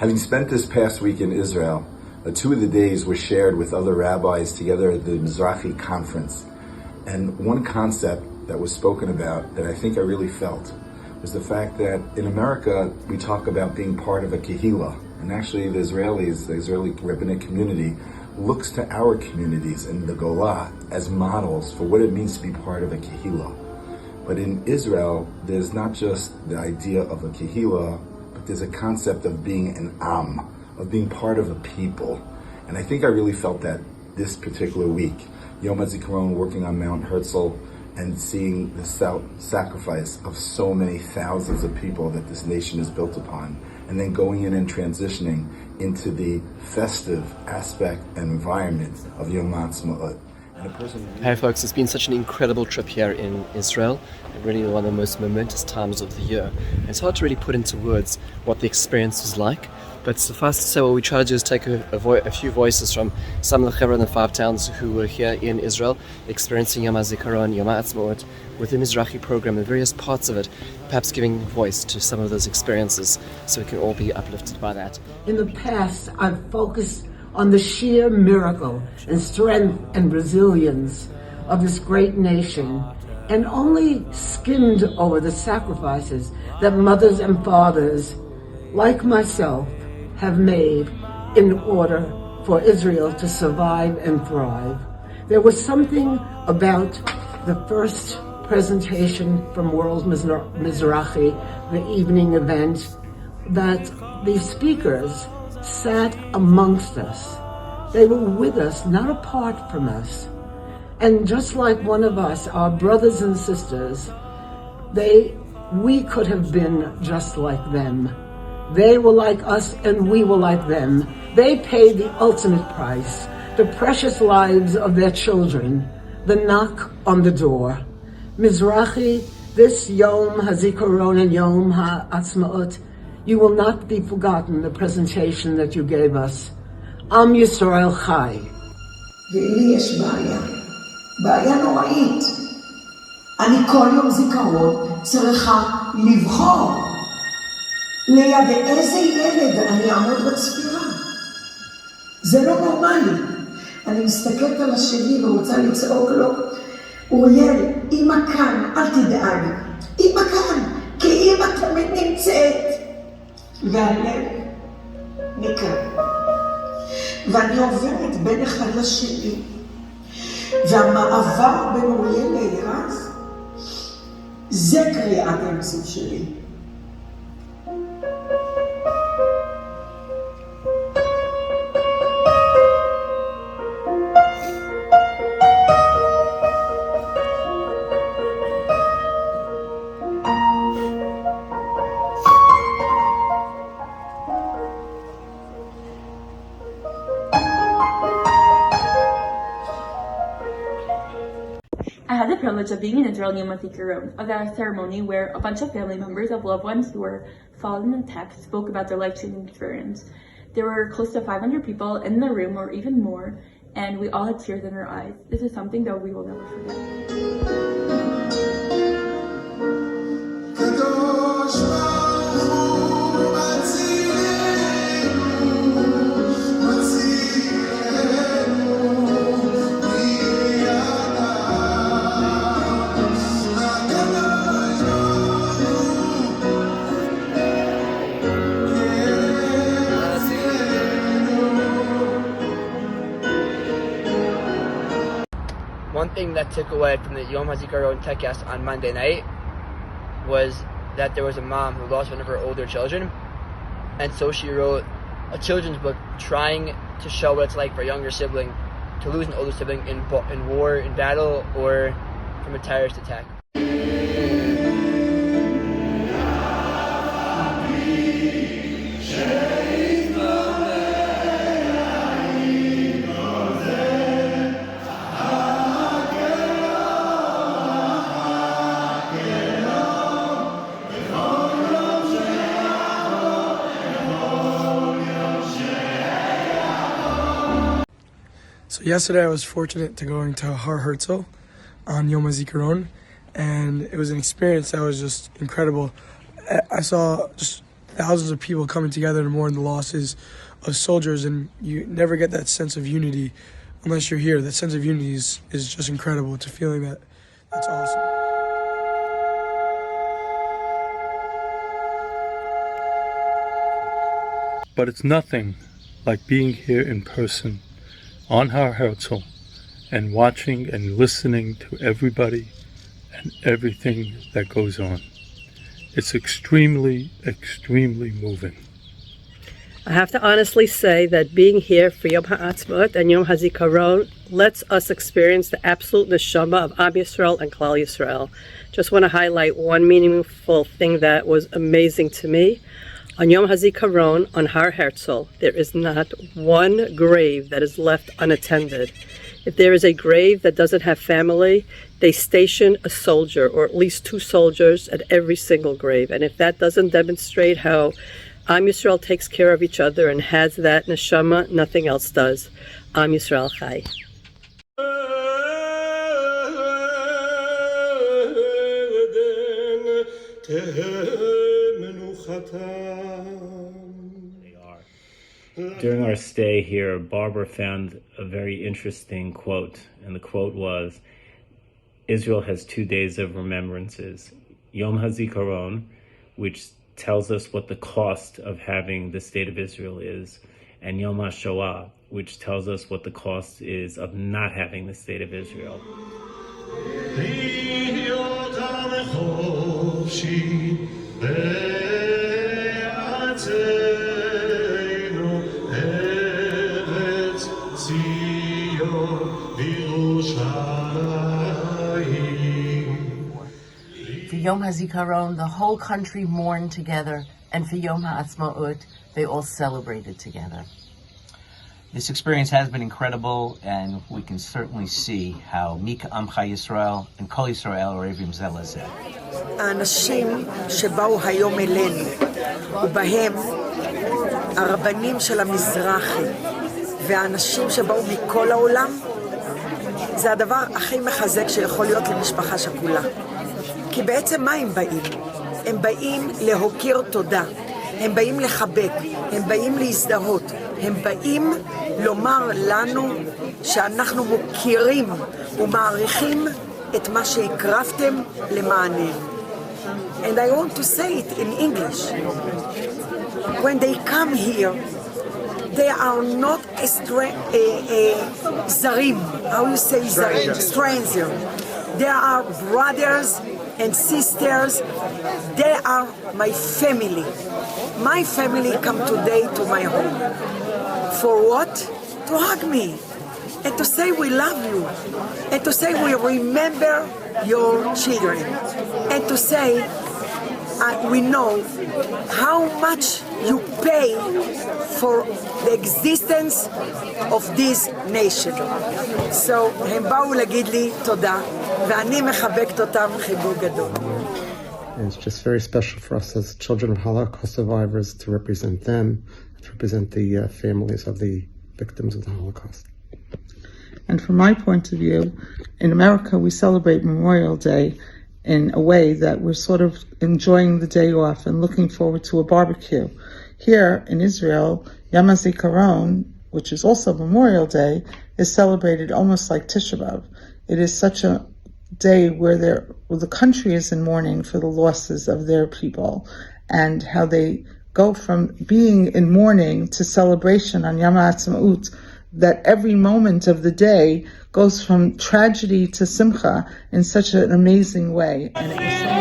Having spent this past week in Israel, 2 of the days were shared with other rabbis together at the Mizrachi conference. And one concept that was spoken about that I think I really felt was the fact that in America, we talk about being part of a kehillah. And actually the Israeli rabbinic community looks to our communities in the Golah as models for what it means to be part of a kehillah. But in Israel, there's not just the idea of a kehillah, but there's a concept of being an am, of being part of a people. And I think I really felt that this particular week. Yom Hazikaron, working on Mount Herzl, and seeing the sacrifice of so many thousands of people that this nation is built upon, and then going in and transitioning into the festive aspect and environment of Yom Haatzmaut. Hey folks, it's been such an incredible trip here in Israel, really one of the most momentous times of the year. And it's hard to really put into words what the experience was like, but suffice to say, what we try to do is take a few voices from some of the Chevron and 5 towns who were here in Israel, experiencing Yom Hazikaron, Yom Haatzmaut, with the Mizrahi program and various parts of it, perhaps giving voice to some of those experiences so we can all be uplifted by that. In the past, I've focused on the sheer miracle and strength and resilience of this great nation, and only skimmed over the sacrifices that mothers and fathers, like myself, have made in order for Israel to survive and thrive. There was something about the first presentation from World Mizrachi, the evening event, that the speakers sat amongst us. They were with us, not apart from us. And just like one of us, our brothers and sisters, we could have been just like them. They were like us and we were like them. They paid the ultimate price, the precious lives of their children, the knock on the door. Mizrachi, this Yom Hazikaron and Yom Haatzmaut, you will not be forgotten, the presentation that you gave us. Am Yisrael Chai. ולי יש בעיה נוראית. אני כל יום זיכרון צריכה לבחור ליד איזה ילד אני אעמוד בצפירה. זה לא נורמלי. אני מסתכלת על השני ורוצה לצעוק לו, אוריאל, אמא כאן, אל תדאג. אמא כאן, כי אמא תמיד נמצאת. והלב נקרא. ואני עוברת בין אחד לשני. והמעבר בין אוריאל לארז, זה קריאת האמצעות שלי. I had the privilege of being in Israel on Yom Hazikaron, of that ceremony where a bunch of family members of loved ones who were followed in the text spoke about their life-changing experience. There were close to 500 people in the room, or even more, and we all had tears in our eyes. This is something that we will never forget. One thing that took away from the Yom Hazikaron Tekes on Monday night was that there was a mom who lost one of her older children, and so she wrote a children's book trying to show what it's like for a younger sibling to lose an older sibling in war, in battle, or from a terrorist attack. So yesterday I was fortunate to go into Har Herzl on Yom Hazikaron, and it was an experience that was just incredible. I saw just thousands of people coming together to mourn the losses of soldiers, and you never get that sense of unity unless you're here. That sense of unity is just incredible. It's a feeling that's awesome. But it's nothing like being here in person on Har Herzl and watching and listening to everybody and everything that goes on. It's extremely, extremely moving. I have to honestly say that being here for Yom Haatzmaut and Yom Hazikaron lets us experience the absolute neshama of Am Yisrael and Klal Yisrael. Just want to highlight one meaningful thing that was amazing to me. On Yom Hazikaron, on Har Herzl, there is not one grave that is left unattended. If there is a grave that doesn't have family, they station a soldier, or at least 2 soldiers, at every single grave. And if that doesn't demonstrate how Am Yisrael takes care of each other and has that neshama, nothing else does. Am Yisrael Chai. During our stay here, Barbara found a very interesting quote, and the quote was, Israel has 2 days of remembrances. Yom Hazikaron, which tells us what the cost of having the state of Israel is, and Yom HaShoah, which tells us what the cost is of not having the state of Israel. For Yom Hazikaron, the whole country mourned together, and for Yom Haatzmaut, they all celebrated together. This experience has been incredible, and we can certainly see how Mika Amcha Yisrael and Kol Yisrael are Evim זה לזה. האנשים שבאו היום אלינו, ובהם הרבנים של המזרחי, והאנשים שבאו מכל העולם, זה הדבר הכי מחזק שיכול להיות למשפחה שכולה. כי בעצם מה הם באים? הם באים להוקיר תודה, הם באים לחבק, הם באים להזדהות, הם באים לומר לנו שאנחנו מוכירים ומעריכים את מה שהקרבתם למעננו. And I want to say it in English. When they come here, they are not zarim. How you say zarim? Stranger. They are brothers and sisters. They are my family. My family come today to my home. For what? To hug me. And to say we love you. And to say we remember your children. And to say we know how much you pay for the existence of this nation. So הם באו להגיד לי תודה, ואני מחבקת אותם חיבוק גדול. And it's just very special for us as children of Holocaust survivors to represent them, to represent the families of the victims of the Holocaust. And from my point of view, in America we celebrate Memorial Day in a way that we're sort of enjoying the day off and looking forward to a barbecue. Here in Israel, Yom Hazikaron, which is also Memorial Day, is celebrated almost like Tisha B'Av. It is such a day where the country is in mourning for the losses of their people, and how they go from being in mourning to celebration on Yom Ha'atzmaut, that every moment of the day goes from tragedy to simcha in such an amazing way. And it was so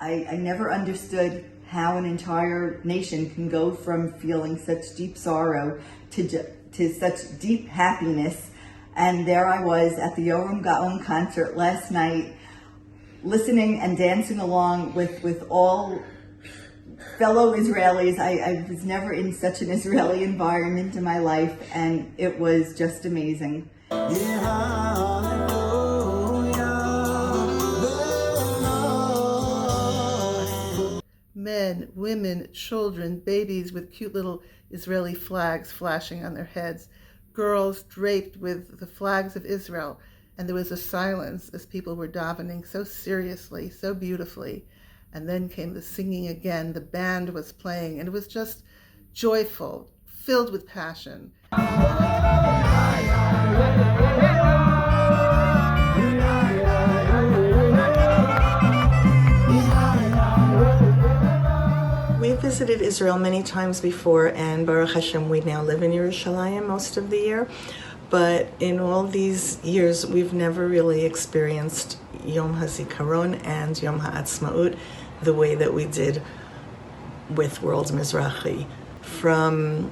I never understood how an entire nation can go from feeling such deep sorrow to such deep happiness. And there I was at the Yoram Gaon concert last night, listening and dancing along with all fellow Israelis. I was never in such an Israeli environment in my life, and it was just amazing. men, women, children, babies with cute little Israeli flags flashing on their heads, girls draped with the flags of Israel. And there was a silence as people were davening so seriously, so beautifully. And then came the singing again. The band was playing, and it was just joyful, filled with passion. We visited Israel many times before, and Baruch Hashem, we now live in Yerushalayim most of the year. But in all these years, we've never really experienced Yom Hazikaron and Yom Haatzmaut the way that we did with World Mizrachi. From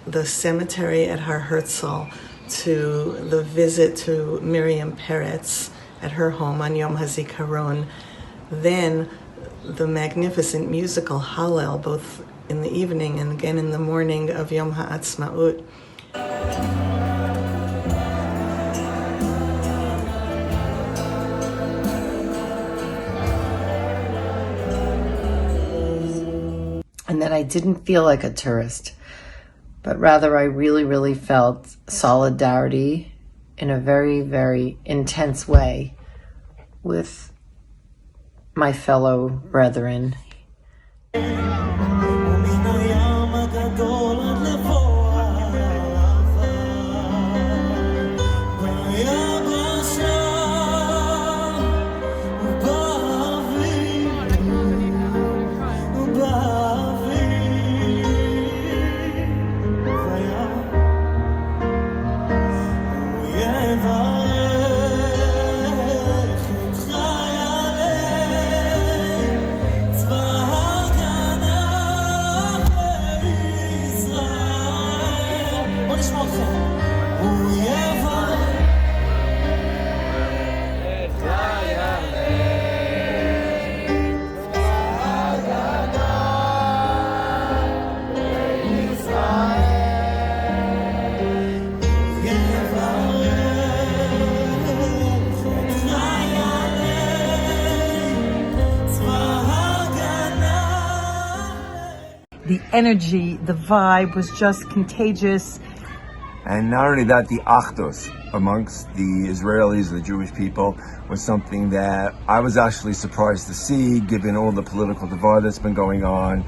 the cemetery at Har Herzl to the visit to Miriam Peretz at her home on Yom Hazikaron, then the magnificent musical Hallel, both in the evening and again in the morning of Yom Ha'atzmaut. And that I didn't feel like a tourist, but rather I really, really felt solidarity in a very, very intense way with my fellow brethren. The energy, the vibe was just contagious. And not only that, the achdus amongst the Israelis, the Jewish people, was something that I was actually surprised to see, given all the political divide that's been going on.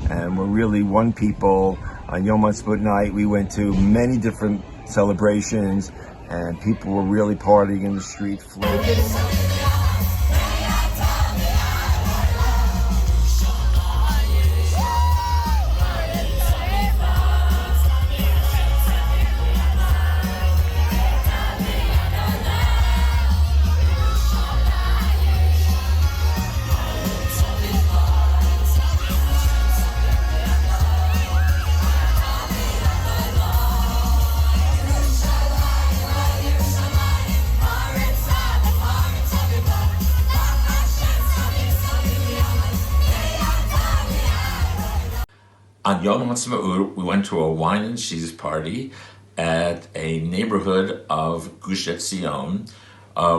And we're really one people. On Yom Ha'atzmaut night, we went to many different celebrations, and people were really partying in the street, floating. On Yom Ha'atzmaut, we went to a wine and cheese party at a neighborhood of Gush Etzion,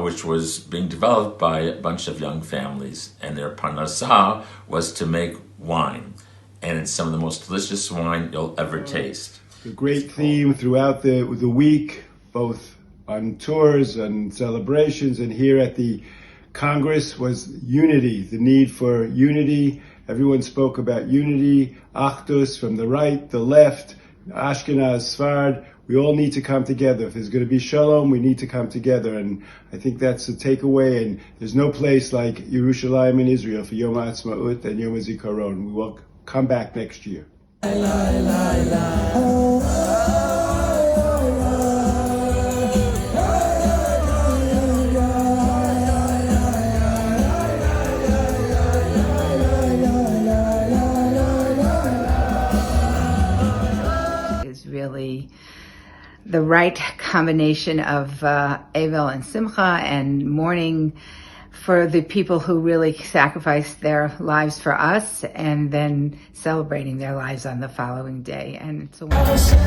which was being developed by a bunch of young families. And their parnassah was to make wine. And it's some of the most delicious wine you'll ever taste. A great theme throughout the week, both on tours and celebrations, and here at the Congress was unity, the need for unity. Everyone spoke about unity, achdus, from the right, the left, Ashkenaz, Sfard. We all need to come together. If there's going to be shalom, we need to come together. And I think that's the takeaway. And there's no place like Yerushalayim in Israel for Yom Ha'atzmaut and Yom Hazikaron. We will come back next year. Really the right combination of Avel and Simcha and mourning for the people who really sacrificed their lives for us, and then celebrating their lives on the following day. And it's a wonderful.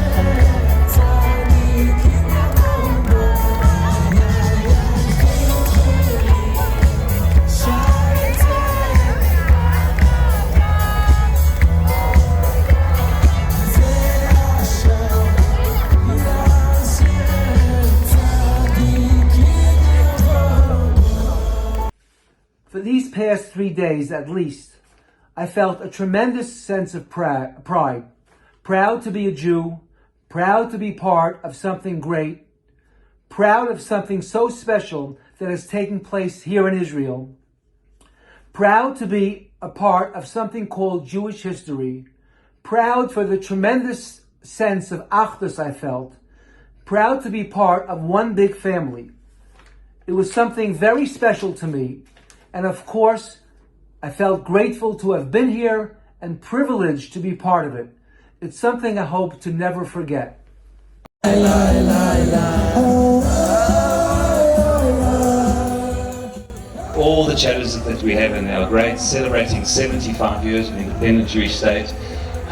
past 3 days at least, I felt a tremendous sense of pride. Proud to be a Jew, proud to be part of something great, proud of something so special that has taken place here in Israel, proud to be a part of something called Jewish history, proud for the tremendous sense of achdus I felt, proud to be part of one big family. It was something very special to me, and of course, I felt grateful to have been here and privileged to be part of it. It's something I hope to never forget. All the chapters that we have in our grade celebrating 75 years of an independent Jewish state,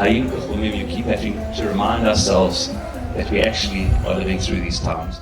you keep having to remind ourselves that we actually are living through these times.